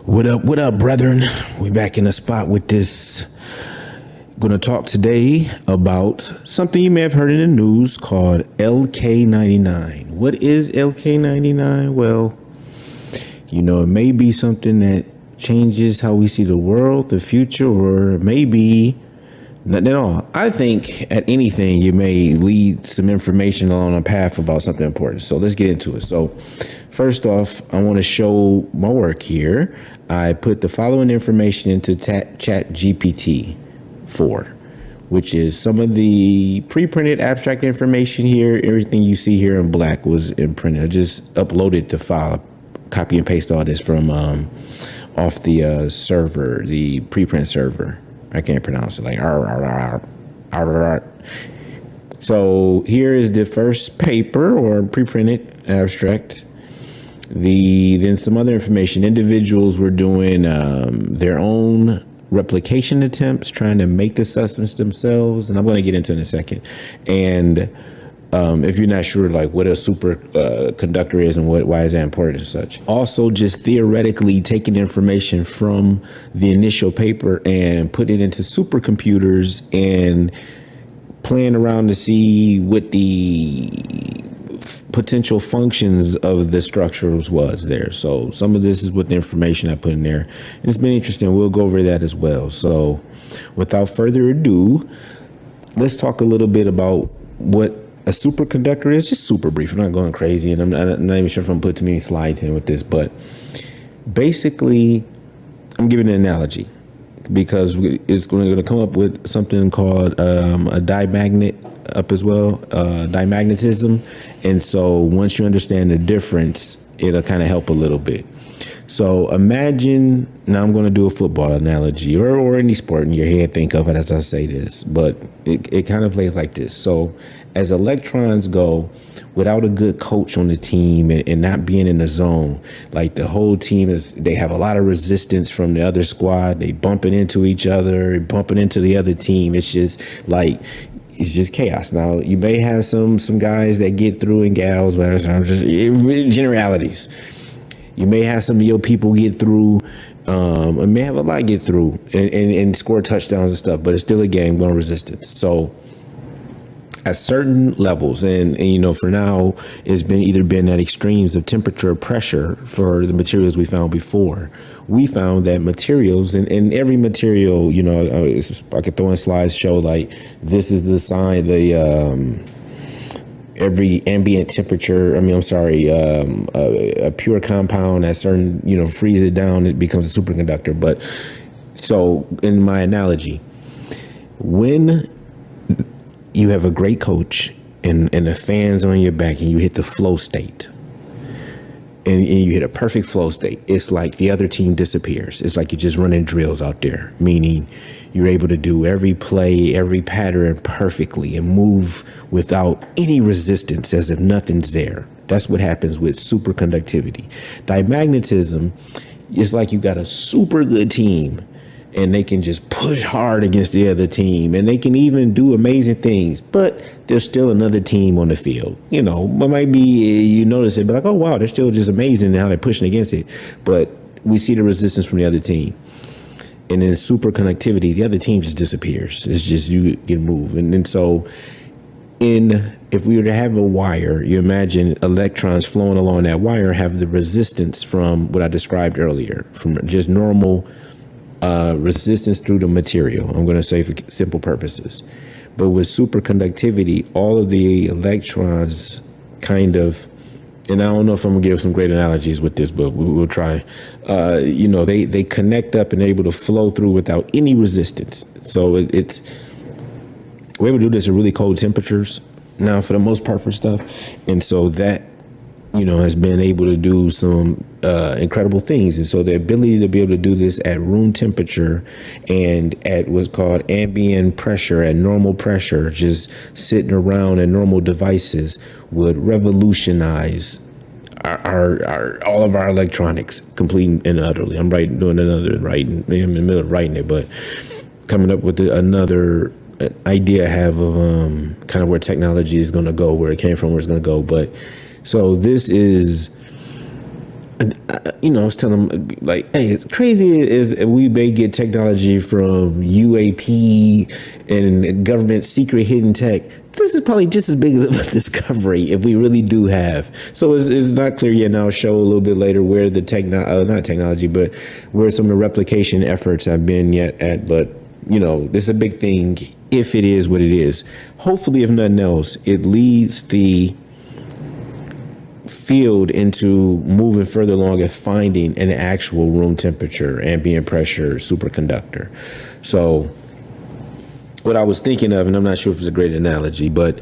What up, brethren? We back in the spot with this. Going to talk today about something you may have heard in the news called LK-99. What is LK-99? Well, it may be something that changes how we see the world, the future, or maybe nothing at all. I think at anything, you may lead some information along a path about something important. So let's get into it. So first off, I want to show my work here. I put the following information into Chat GPT 4, which is some of the pre-printed abstract information here. Everything you see here in black was imprinted. I just uploaded the file, copy and paste all this from off the server, the preprint server. I can't pronounce it, like So here is the first paper or pre-printed abstract. Then some other information. Individuals were doing their own replication attempts, trying to make the substance themselves, and I'm going to get into it in a second. And if you're not sure, like what a superconductor is and why is that important and such. Also, just theoretically taking information from the initial paper and putting it into supercomputers and playing around to see what the potential functions of the structures was there. So some of this is what the information I put in there, and it's been interesting. We'll go over that as well. So without further ado, let's talk a little bit about what a superconductor is. Just super brief. I'm not going crazy, and I'm not even sure if I'm putting too many slides in with this, but basically I'm giving an analogy because it's going to come up with something called a diamagnet up as well, dimagnetism. And so once you understand the difference, it'll kind of help a little bit. So imagine, now I'm going to do a football analogy or any sport in your head, think of it as I say this, but it kind of plays like this. So as electrons go, without a good coach on the team and not being in the zone, like the whole team they have a lot of resistance from the other squad. They bumping into each other, bumping into the other team. It's just chaos. Now you may have some guys that get through and gals, but just generalities. You may have some of your people get through, and may have a lot get through and score touchdowns and stuff, but it's still a game going resistance. So at certain levels, and for now, it's been at extremes of temperature or pressure for the materials we found before. We found that materials, and every material, I could throw in slides show like this is the sign, every ambient temperature. A pure compound at certain, freeze it down, it becomes a superconductor. But so in my analogy, when you have a great coach and the fans on your back and you hit the flow state and you hit a perfect flow state, it's like the other team disappears. It's like you're just running drills out there, meaning you're able to do every play, every pattern perfectly and move without any resistance as if nothing's there. That's what happens with superconductivity. Dimagnetism is like you got a super good team and they can just push hard against the other team, and they can even do amazing things, but there's still another team on the field. It might be, you notice it, but like, oh wow, they're still just amazing how they're pushing against it, but we see the resistance from the other team. And in superconductivity, the other team just disappears. It's just you get moved. And so if we were to have a wire, you imagine electrons flowing along that wire have the resistance from what I described earlier, from just normal resistance through the material, I'm going to say for simple purposes. But with superconductivity, all of the electrons kind of, and I don't know if I'm gonna give some great analogies with this, but we'll try. They connect up and are able to flow through without any resistance. So we're able to do this at really cold temperatures now for the most part for stuff. And so that, has been able to do some incredible things. And so the ability to be able to do this at room temperature and at what's called ambient pressure, at normal pressure, just sitting around in normal devices would revolutionize our all of our electronics completely and utterly. I'm in the middle of writing it, but coming up with another idea I have of kind of where technology is going to go, where it came from, where it's going to go. But so this is I was telling them, like, hey, it's crazy is we may get technology from UAP and government secret hidden tech. This is probably just as big of a discovery if we really do have. So it's not clear yet. And I'll show a little bit later where the not technology, but where some of the replication efforts have been yet at. But, this is a big thing if it is what it is. Hopefully, if nothing else, it leads the field into moving further along and finding an actual room temperature, ambient pressure superconductor. So what I was thinking of, and I'm not sure if it's a great analogy, but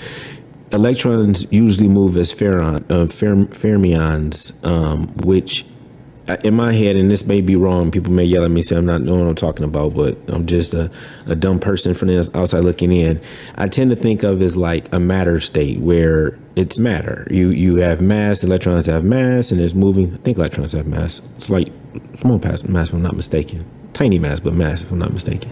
electrons usually move as fermions, which in my head, and this may be wrong, people may yell at me, say I'm not knowing what I'm talking about, but I'm just a dumb person from the outside looking in. I tend to think of as like a matter state where it's matter. You have mass, electrons have mass, and it's moving. I think electrons have mass. It's like small mass, if I'm not mistaken. Tiny mass, but mass, if I'm not mistaken.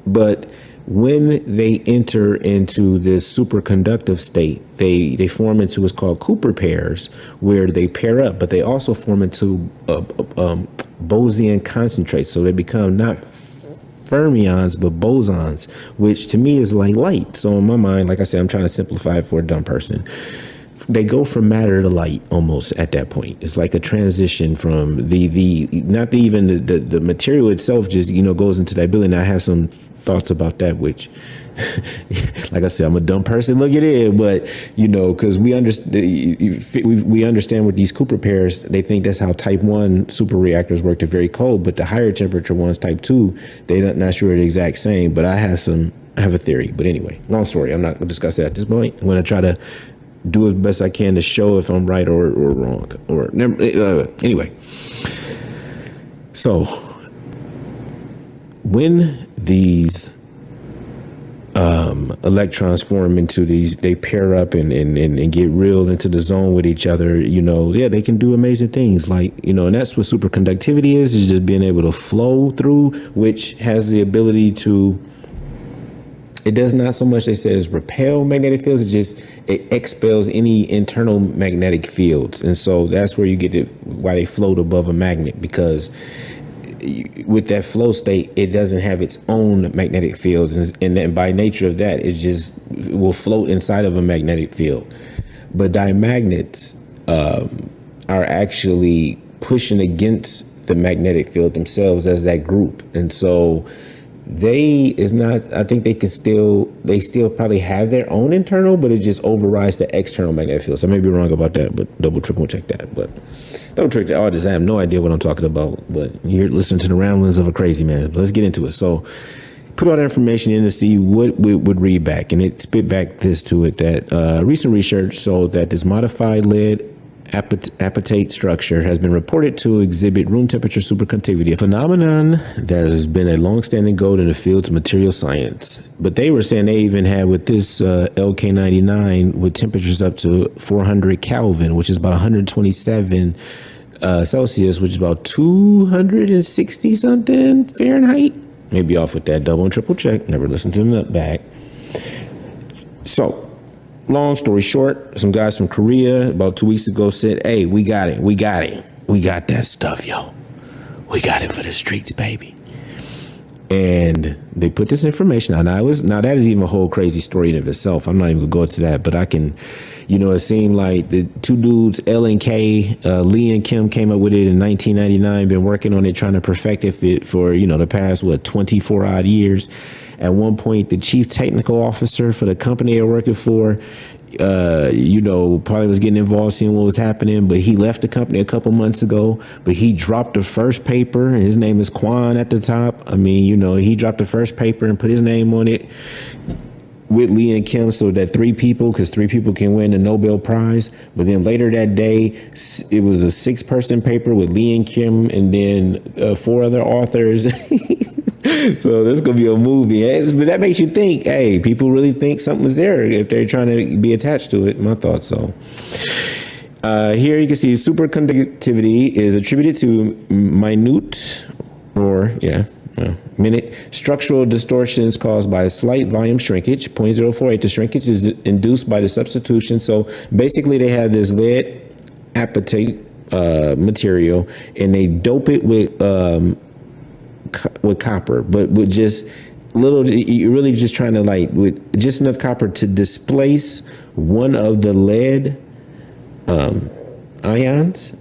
But when they enter into this superconductive state, they form into what's called Cooper pairs, where they pair up, but they also form into Bose concentrates. So they become not fermions, but bosons, which to me is like light. So in my mind, like I said, I'm trying to simplify it for a dumb person. They go from matter to light almost at that point. It's like a transition from the material itself just, goes into that ability. And I have some thoughts about that, which, like I said, I'm a dumb person looking in, but because we understand with these Cooper pairs, they think that's how type 1 super reactors work. They're very cold, but the higher temperature ones, type 2, they're not sure the exact same, but I have a theory. But anyway, long story. I'm not going to discuss that at this point. I'm going to try to do as best I can to show if I'm right or wrong, anyway. So when these electrons form into these, they pair up and get real into the zone with each other, they can do amazing things, like, and that's what superconductivity is just being able to flow through, which has the ability to, it does not so much, they say, is repel magnetic fields, it expels any internal magnetic fields. And so that's where you get it, why they float above a magnet, because with that flow state, it doesn't have its own magnetic fields. And then by nature of that, it will float inside of a magnetic field. But dimagnets are actually pushing against the magnetic field themselves as that group. And so I think they still probably have their own internal, but it just overrides the external magnetic field. So I may be wrong about that, but triple check that. But don't trick the artist. I have no idea what I'm talking about, but you're listening to the ramblings of a crazy man. But let's get into it. So put all that information in to see what we would read back, and it spit back this to it that recent research showed that this modified lead-apatite structure has been reported to exhibit room temperature superconductivity, a phenomenon that has been a long-standing goal in the field of material science. But they were saying they even had with this LK-99 with temperatures up to 400 Kelvin, which is about 127 Celsius, which is about 260 something Fahrenheit. Maybe off with that, double and triple check. Never listened to them back. So, long story short, some guys from Korea about 2 weeks ago said, hey, we got it. We got that stuff, yo. We got it for the streets, baby. And they put this information out. Now that is even a whole crazy story in of itself. I'm not even gonna go into that, but I can, it seemed like the two dudes, L and K, Lee and Kim, came up with it in 1999, been working on it, trying to perfect it for, the past, 24 odd years. At one point, the chief technical officer for the company they're working for, probably was getting involved, seeing what was happening, but he left the company a couple months ago, but he dropped the first paper. His name is Kwan at the top. I mean, he dropped the first paper and put his name on it with Lee and Kim, so that three people can win the Nobel Prize. But then later that day, it was a 6-person paper with Lee and Kim and then 4 other authors. So this is going to be a movie. But that makes you think, hey, people really think something was there if they're trying to be attached to it. My thoughts. So here you can see superconductivity is attributed to minute structural distortions caused by a slight volume shrinkage, 0.048. The shrinkage is induced by the substitution. So basically they have this lead-apatite material, and they dope it with copper, but with just little. You're really just trying to like with just enough copper to displace one of the lead ions,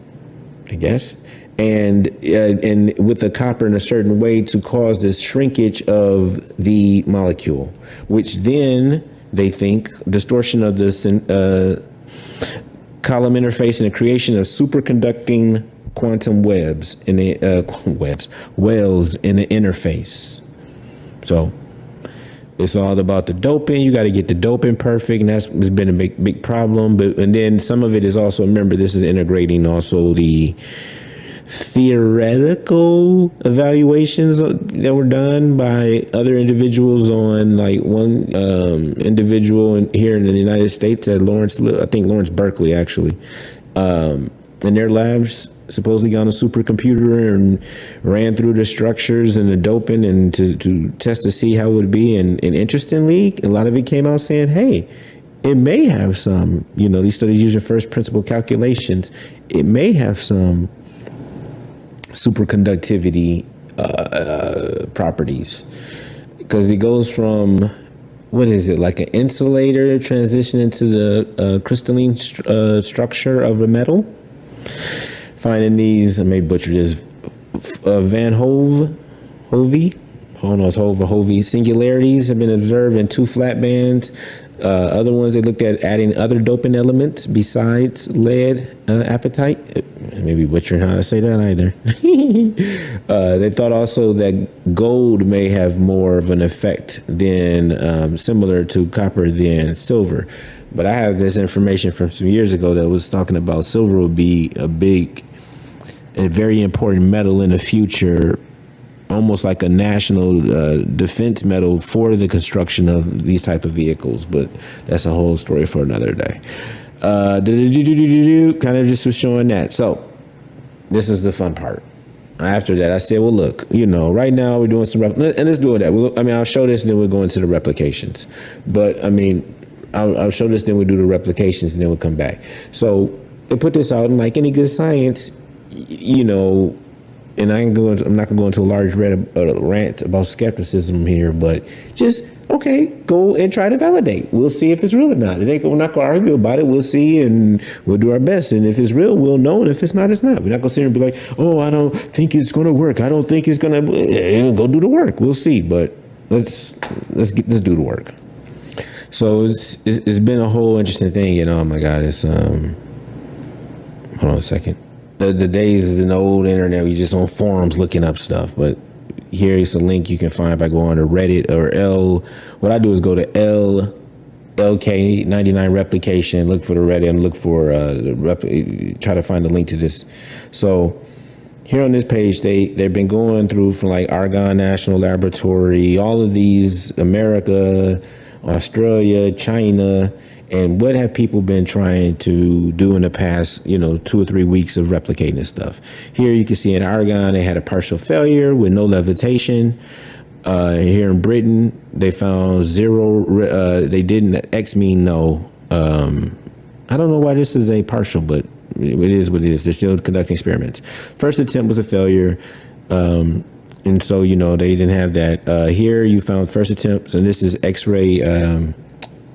I guess, and with the copper in a certain way to cause this shrinkage of the molecule, which then they think distortion of the column interface and the creation of superconducting quantum wells in the interface. So it's all about the doping. You got to get the doping perfect, and that's been a big problem. And then some of it is also, remember, this is integrating also the theoretical evaluations that were done by other individuals on, like one individual here in the United States at Lawrence Berkeley actually, in their labs, supposedly got on a supercomputer and ran through the structures and the doping and to test to see how it would be. And interestingly, a lot of it came out saying, hey, it may have some, these studies using first principle calculations, it may have some superconductivity properties, because it goes from, what is it, like an insulator transition into the crystalline structure of the metal. Finding these, I may butcher this, Van Hove singularities have been observed in 2 flat bands. Other ones, they looked at adding other doping elements besides lead-apatite. Maybe butchering how to say that either. They thought also that gold may have more of an effect than similar to copper than silver. But I have this information from some years ago that was talking about silver would be a big and very important metal in the future, almost like a national defense metal for the construction of these type of vehicles. But that's a whole story for another day. Kind of just was showing that. So this is the fun part. After that, I said, well, look, right now we're doing some, and let's do that. I'll show this and then we'll go into the replications. But I'll show this, then we'll do the replications, and then we'll come back. So they put this out, and like any good science, and I'm not gonna go into a large rant about skepticism here, but just, okay, go and try to validate. We'll see if it's real or not. We're not gonna argue about it. We'll see, and we'll do our best. And if it's real, we'll know. And if it's not, it's not. We're not gonna sit here and be like, oh, I don't think it's gonna work. I don't think it's gonna. Go do the work. We'll see. But let's do the work. So it's been a whole interesting thing. Oh my God, it's hold on a second. The days is in the old internet where you're just on forums looking up stuff. But here is a link you can find by going to Reddit or what I do is go to LK-99 replication, look for the Reddit and look for try to find the link to this. So here on this page, they've been going through from like Argonne National Laboratory, all of these, America, Australia, China, and what have people been trying to do in the past, 2 or 3 weeks of replicating this stuff. Here you can see in Argonne, they had a partial failure with no levitation. Here in Britain, they found 0. They didn't. X mean no. I don't know why this is a partial, but it is what it is. They're still conducting experiments. First attempt was a failure. And so, they didn't have that. Here you found first attempts, and this is X-ray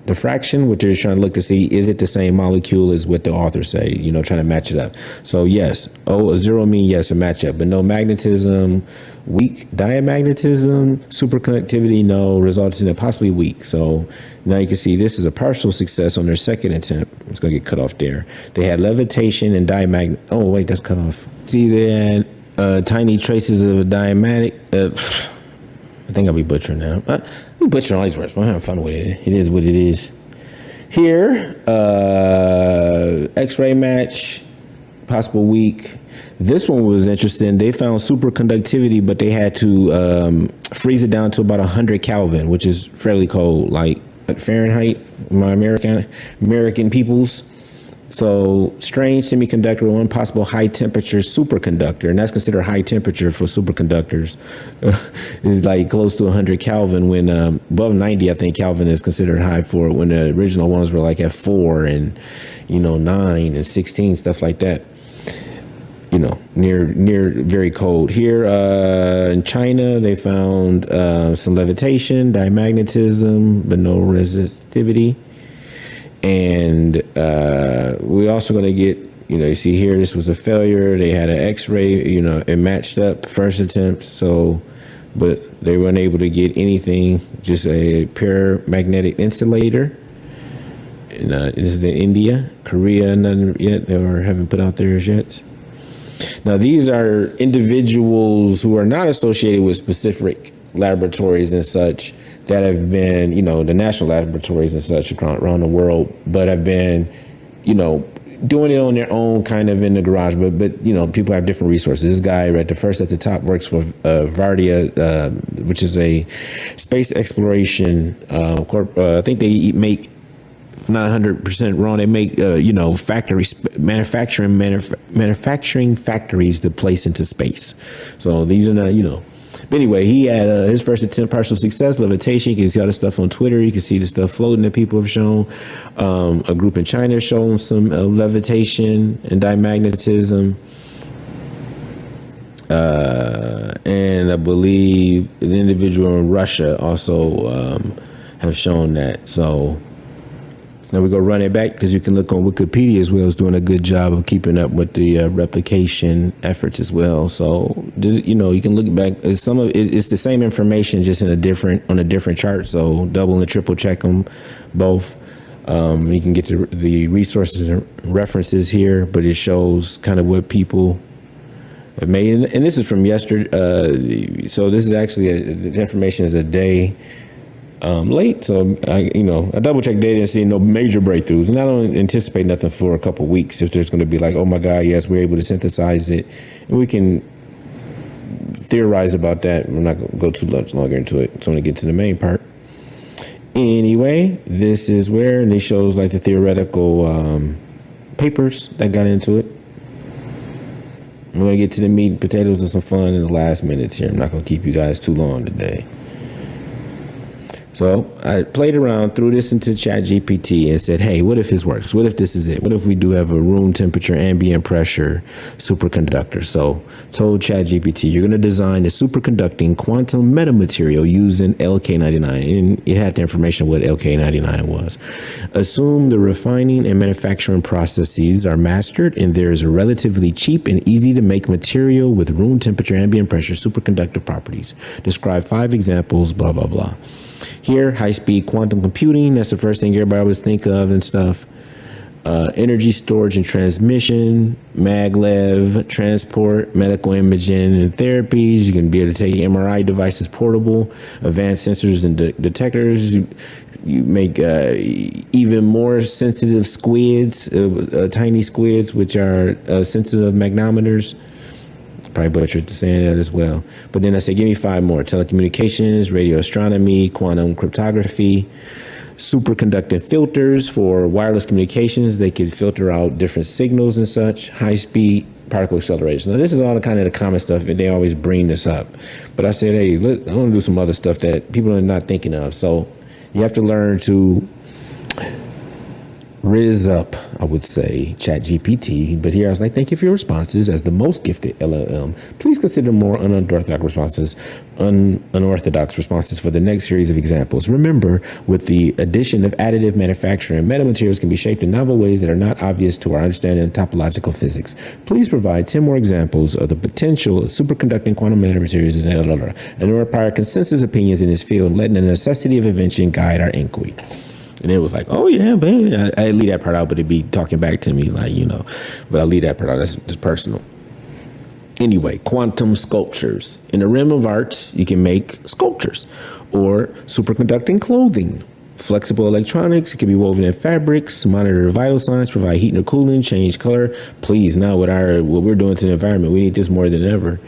diffraction, which is trying to look to see, is it the same molecule as what the authors say, trying to match it up. So yes, a 0 mean yes, a match up, but no magnetism, weak diamagnetism, superconductivity, no, resulting in possibly weak. So now you can see this is a partial success on their second attempt. It's going to get cut off there. They had levitation and diamagnet. Oh, wait, that's cut off. See that tiny traces of a diamagnetic. I think I'll be butchering now. I'm butchering all these words, but I'm having fun with it. It is what it is. Here, X-ray match, possible weak. This one was interesting. They found superconductivity, but they had to freeze it down to about 100 Kelvin, which is fairly cold, like Fahrenheit, my American peoples. So strange semiconductor, one possible high temperature superconductor, and that's considered high temperature for superconductors, is like close to 100 Kelvin when above 90, I think Kelvin is considered high for when the original ones were like at 4 and 9 and 16, stuff like that. near very cold. Here in China, they found some levitation, diamagnetism, but no resistivity. And we're also going to get, you see here, this was a failure. They had an X-ray, it matched up first attempt. So, but they weren't able to get anything, just a paramagnetic insulator. And this is in India, Korea, none yet, or haven't put out theirs yet. Now, these are individuals who are not associated with specific laboratories and such that have been, the national laboratories and such around the world, but have been, doing it on their own kind of in the garage. But people have different resources. This guy right at the top works for Vardia, which is a space exploration I think they make, if not 100% wrong, they make factories, manufacturing factories to place into space. So these are not, but anyway, he had his first attempt, partial success, levitation. You can see all the stuff on Twitter. You can see the stuff floating that people have shown. A group in China has shown some levitation and diamagnetism. And I believe an individual in Russia also have shown that. So now we go run it back, because you can look on Wikipedia as well. It's doing a good job of keeping up with the replication efforts as well. So you can look back. Some of it's the same information, just on a different chart. So double and triple check them both. You can get the resources and references here, but it shows kind of what people have made. And this is from yesterday. So this is actually the information is a day late. So I double checked data and see no major breakthroughs, and I don't anticipate nothing for a couple of weeks. If there's going to be like, oh my God, yes, we're able to synthesize it, and we can theorize about that. We're not going to go too much longer into it. So I'm going to get to the main part. Anyway, this is where, and it shows like the theoretical papers that got into it. I'm going to get to the meat and potatoes and some fun in the last minutes here. I'm not going to keep you guys too long today. So I played around, threw this into ChatGPT and said, hey, what if this works? What if this is it? What if we do have a room temperature, ambient pressure superconductor? So told ChatGPT, you're going to design a superconducting quantum metamaterial using LK-99. And it had the information of what LK-99 was. Assume the refining and manufacturing processes are mastered and there is a relatively cheap and easy to make material with room temperature, ambient pressure, superconductor properties. Describe 5 examples, blah, blah, blah. Here, high-speed quantum computing, that's the first thing everybody always think of and stuff. Energy storage and transmission, maglev, transport, medical imaging and therapies. You can be able to take MRI devices portable, advanced sensors and detectors. You make even more sensitive squids, tiny squids, which are sensitive magnometers. Probably butchered saying that as well. But then I said, give me 5 more. Telecommunications, radio astronomy, quantum cryptography, superconducting filters for wireless communications. They could filter out different signals and such. High-speed particle acceleration. Now, this is all the kind of the common stuff, and they always bring this up. But I said, hey, I want to do some other stuff that people are not thinking of. So you have to learn to riz up, I would say, ChatGPT. But here I was like, thank you for your responses. As the most gifted LLM, please consider more unorthodox responses for the next series of examples. Remember, with the addition of additive manufacturing, metamaterials can be shaped in novel ways that are not obvious to our understanding of topological physics. Please provide 10 more examples of the potential of superconducting quantum metamaterials and require consensus opinions in this field, letting the necessity of invention guide our inquiry. And it was like, oh, yeah, baby. I leave that part out, but it'd be talking back to me like, but I leave that part out. That's just personal. Anyway, quantum sculptures. In the realm of arts, you can make sculptures or superconducting clothing. Flexible electronics, it can be woven in fabrics, monitor vital signs, provide heat and cooling, change color. Please, now what we're doing to the environment, we need this more than ever.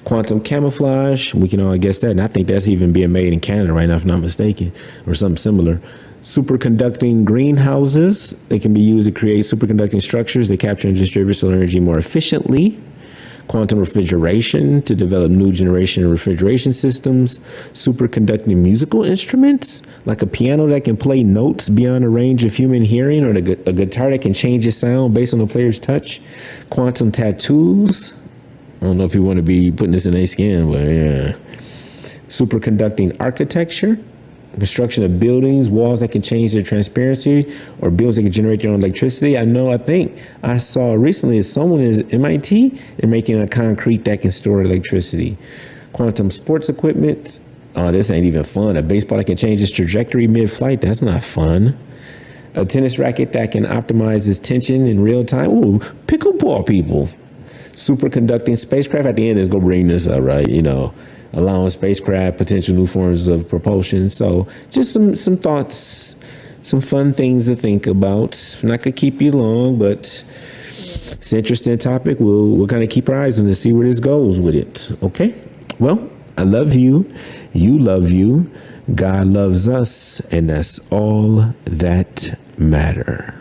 Quantum camouflage, we can all guess that. And I think that's even being made in Canada right now, if I'm not mistaken, or something similar. Superconducting greenhouses, they can be used to create superconducting structures that capture and distribute solar energy more efficiently. Quantum refrigeration to develop new generation refrigeration systems. Superconducting musical instruments, like a piano that can play notes beyond the range of human hearing, or a guitar that can change its sound based on the player's touch. Quantum tattoos. I don't know if you want to be putting this in their skin, but yeah. Superconducting architecture. Construction of buildings, walls that can change their transparency, or buildings that can generate their own electricity. I think I saw recently someone is MIT, they're making a concrete that can store electricity. Quantum sports equipment. Oh, this ain't even fun. A baseball that can change its trajectory mid-flight. That's not fun. A tennis racket that can optimize its tension in real time. Ooh, pickleball people. Superconducting spacecraft. At the end is going to bring this up, right? Allowing spacecraft potential new forms of propulsion. So just some thoughts, some fun things to think about. Not gonna keep you long, but it's an interesting topic. We'll kind of keep our eyes on to see where this goes with it. Okay. Well, I love you. You love you. God loves us, and that's all that matters.